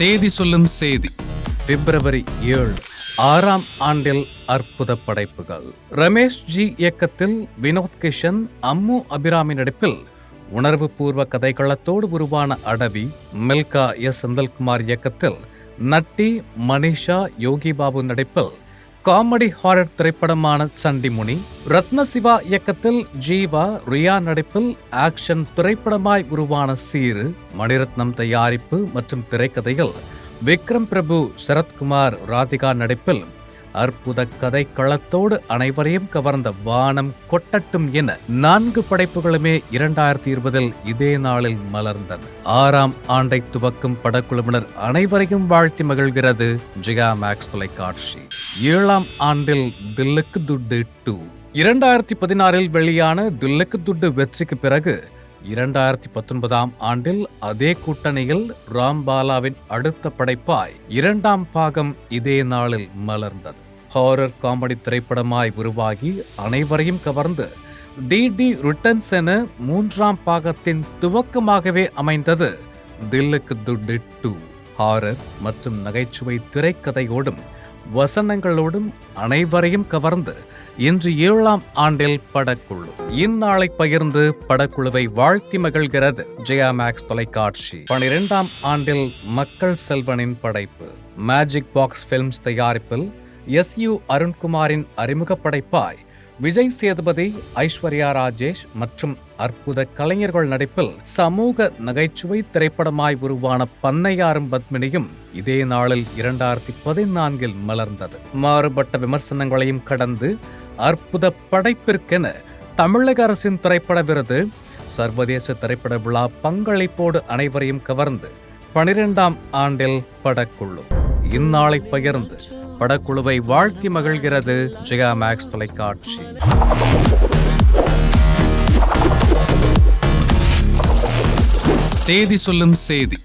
தேதி சொல்லும் செய்தி பிப்ரவரி 7 6ஆம் ஆண்டில் அற்புத படைப்புகள். ரமேஷ் ஜி இயக்கத்தில் வினோத் கிஷன், அம்மு அபிராமி நடிப்பில் உணர்வு பூர்வ கதைக்களத்தோடு உருவான அடவி. மில்கா எஸ் செந்தில்குமார் இயக்கத்தில் நட்டி, மனிஷா, யோகி பாபு நடிப்பில் காமெடி ஹாரர் திரைப்படமான சண்டிமுனி. ரத்னசிவா இயக்கத்தில் ஜீவா, ரியா நடிப்பில் ஆக்ஷன் திரைப்படமாய் உருவான சீரு. மணிரத்னம் தயாரிப்பு மற்றும் திரைக்கதையில் விக்ரம் பிரபு, சரத்குமார், ராதிகா நடிப்பில் அற்புத கதை களத்தோடு அனைவரையும் கவர்ந்த வானம் கொட்டட்டும் என 4 படைப்புகளுமே 2020 இதே நாளில் மலர்ந்தன. 6ஆம் ஆண்டை துவக்கும் படக்குழுவினர் அனைவரையும் வாழ்த்தி மகிழ்கிறது ஜிகா மேக்ஸ் தொலைக்காட்சி. 7ஆம் ஆண்டில் தில்லுக்கு துட்டு 2. 2016 வெளியான தில்லுக்கு துட்டு வெற்றிக்கு பிறகு 2019ஆம் ஆண்டில் அதே கூட்டணியில் ராம்பாலாவின் அடுத்த படைப்பாய் 2ஆம் பாகம் இதே நாளில் மலர்ந்தது. ஹாரர் காமெடி திரைப்படமாய் உருவாகி அனைவரையும் கவர்ந்து டிடி ரிட்டர்ன்ஸ் என 3ஆம் பாகத்தின் துவக்கமாகவே அமைந்தது தில்லுக்கு துட்டு 2. ஹாரர் மற்றும் நகைச்சுவை திரைக்கதையோடும் வசனங்களோடும் அனைவரையும் கவர்ந்து இன்று 7ஆம் ஆண்டில் படக்குழு. இந்நாளை பகிர்ந்து படக்குழுவை வாழ்த்தி மகிழ்கிறது ஜெயா மேக்ஸ் தொலைக்காட்சி. 12ஆம் ஆண்டில் மக்கள் செல்வனின் படைப்பு. மேஜிக் பாக்ஸ் பிலிம்ஸ் தயாரிப்பில் SU அருண்குமாரின் அறிமுக படைப்பாய் விஜய் சேதுபதி, ஐஸ்வர்யா ராஜேஷ் மற்றும் அற்புத கலைஞர்கள் நடிப்பில் சமூக நகைச்சுவை திரைப்படமாய் உருவான பண்ணையாரும் பத்மினியும் இதே நாளில் 2014 மலர்ந்தது. மாறுபட்ட விமர்சனங்களையும் கடந்து அற்புத படைப்பிற்கென தமிழக அரசின் திரைப்பட விருது, சர்வதேச திரைப்பட விழா பங்களிப்போடு அனைவரையும் கவர்ந்து 12ஆம் ஆண்டில் படக்குழு. இந்நாளை பகிர்ந்து படக்குழுவை வாழ்த்தி மகிழ்கிறது ஜெயா மேக்ஸ் தொலைக்காட்சி. தேதி சொல்லும் செய்தி